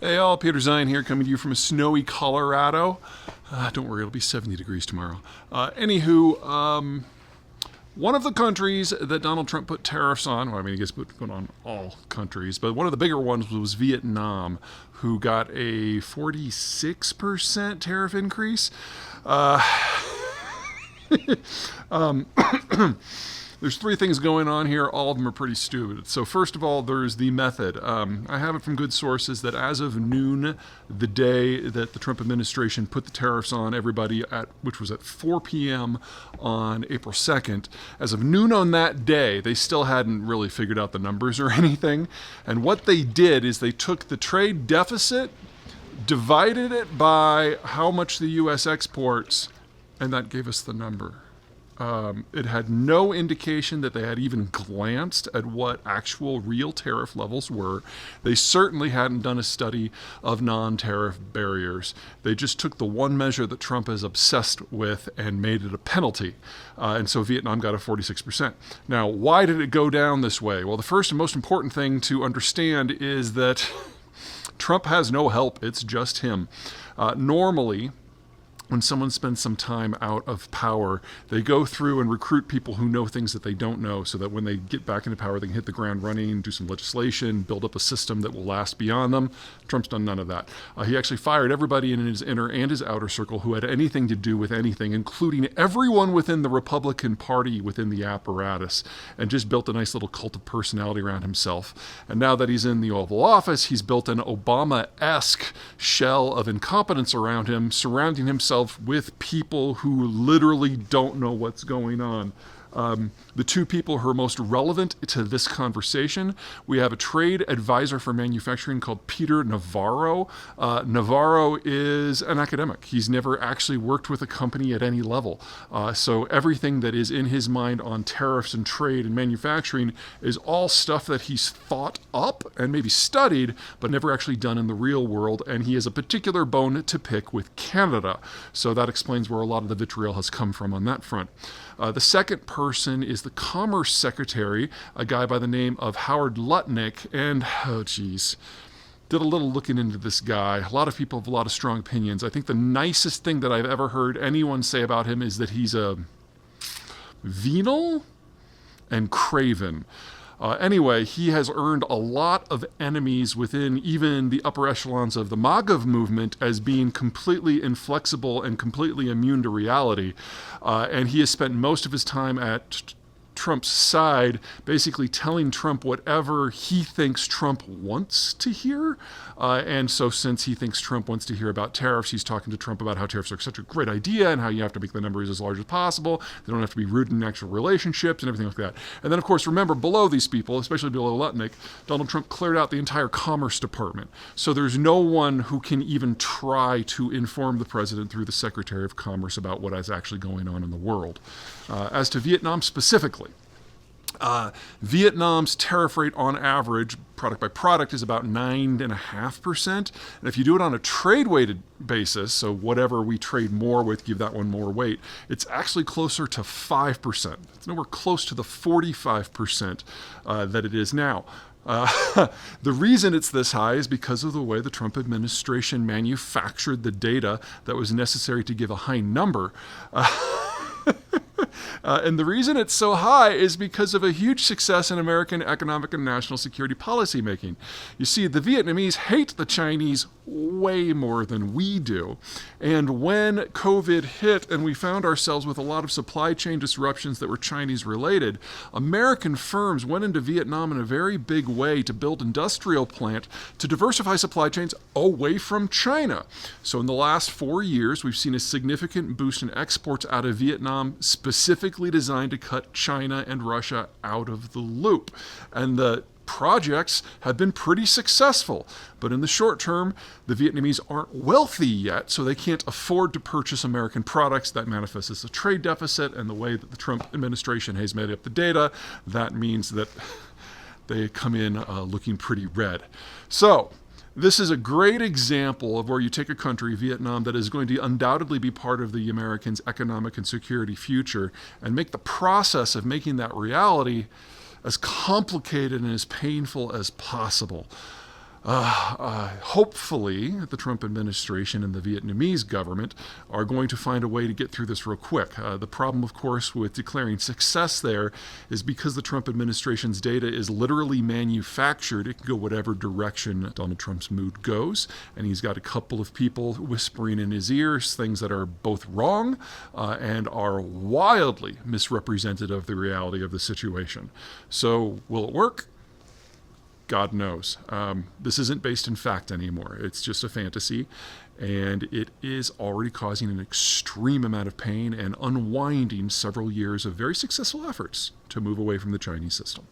Hey all, Peter Zeihan here, coming to you from a snowy Colorado. Don't worry, it'll be 70 degrees tomorrow. One of the countries that Donald Trump put tariffs on, well, I mean, he gets put on all countries, but one of the bigger ones was Vietnam, who got a 46% tariff increase. Uh, There's three things going on here. All of them are pretty stupid. So first of all, there's the method. I have it from good sources that as of noon, the day that the Trump administration put the tariffs on everybody, which was at 4 p.m. on April 2nd, as of noon on that day, they still hadn't really figured out the numbers or anything. And what they did is they took the trade deficit, divided it by how much the U.S. exports, and that gave us the number. It had no indication that they had even glanced at what actual real tariff levels were. They certainly hadn't done a study of non-tariff barriers. They just took the one measure that Trump is obsessed with and made it a penalty. And so Vietnam got a 46%. Now, why did it go down this way? Well, the first and most important thing to understand is that Trump has no help. It's just him. Normally, when someone spends some time out of power, they go through and recruit people who know things that they don't know so that when they get back into power, they can hit the ground running, do some legislation, build up a system that will last beyond them. Trump's done none of that. He actually fired everybody in his inner and his outer circle who had anything to do with anything, including everyone within the Republican Party within the apparatus, and just built a nice little cult of personality around himself. And now that he's in the Oval Office, he's built an Obama-esque shell of incompetence around him, surrounding himself with people who literally don't know what's going on. The two people who are most relevant to this conversation, we have a trade advisor for manufacturing called Peter Navarro. Navarro is an academic. He's never actually worked with a company at any level. So everything that is in his mind on tariffs and trade and manufacturing is all stuff that he's thought up and maybe studied, but never actually done in the real world. And he has a particular bone to pick with Canada. So that explains where a lot of the vitriol has come from on that front. The second person is the Commerce Secretary, a guy by the name of Howard Lutnick, and, did a little looking into this guy. A lot of people have a lot of strong opinions. I think the nicest thing that I've ever heard anyone say about him is that he's a venal and craven. Anyway, he has earned a lot of enemies within even the upper echelons of the MAGA movement as being completely inflexible and completely immune to reality. And he has spent most of his time at Trump's side, basically telling Trump whatever he thinks Trump wants to hear. And so since he thinks Trump wants to hear about tariffs, he's talking to Trump about how tariffs are such a great idea and how you have to make the numbers as large as possible. They don't have to be rooted in actual relationships and everything like that. And then, of course, remember, below these people, especially below Lutnick, Donald Trump cleared out the entire Commerce Department. So there's no one who can even try to inform the president through the Secretary of Commerce about what is actually going on in the world. As to Vietnam specifically, Vietnam's tariff rate on average, product by product, is about 9.5%. And if you do it on a trade-weighted basis, so whatever we trade more with, give that one more weight, it's actually closer to 5%. It's nowhere close to the 45% that it is now. The reason it's this high is because of the way the Trump administration manufactured the data that was necessary to give a high number. And the reason it's so high is because of a huge success in American economic and national security policy making. You see, the Vietnamese hate the Chinese way more than we do. And when COVID hit and we found ourselves with a lot of supply chain disruptions that were Chinese related, American firms went into Vietnam in a very big way to build industrial plant to diversify supply chains away from China. So in the last 4 years, we've seen a significant boost in exports out of Vietnam, specifically designed to cut China and Russia out of the loop. And the projects have been pretty successful, but in the short term, the Vietnamese aren't wealthy yet, so they can't afford to purchase American products. That manifests as a trade deficit, and the way that the Trump administration has made up the data, that means that they come in looking pretty red. So this is a great example of where you take a country, Vietnam, that is going to undoubtedly be part of the Americans' economic and security future, and make the process of making that reality as complicated and as painful as possible. Hopefully, the Trump administration and the Vietnamese government are going to find a way to get through this real quick. The problem, of course, with declaring success there is because the Trump administration's data is literally manufactured. It can go whatever direction Donald Trump's mood goes, and he's got a couple of people whispering in his ears things that are both wrong and are wildly misrepresentative of the reality of the situation. So, will it work? God knows. This isn't based in fact anymore. It's just a fantasy, and it is already causing an extreme amount of pain and unwinding several years of very successful efforts to move away from the Chinese system.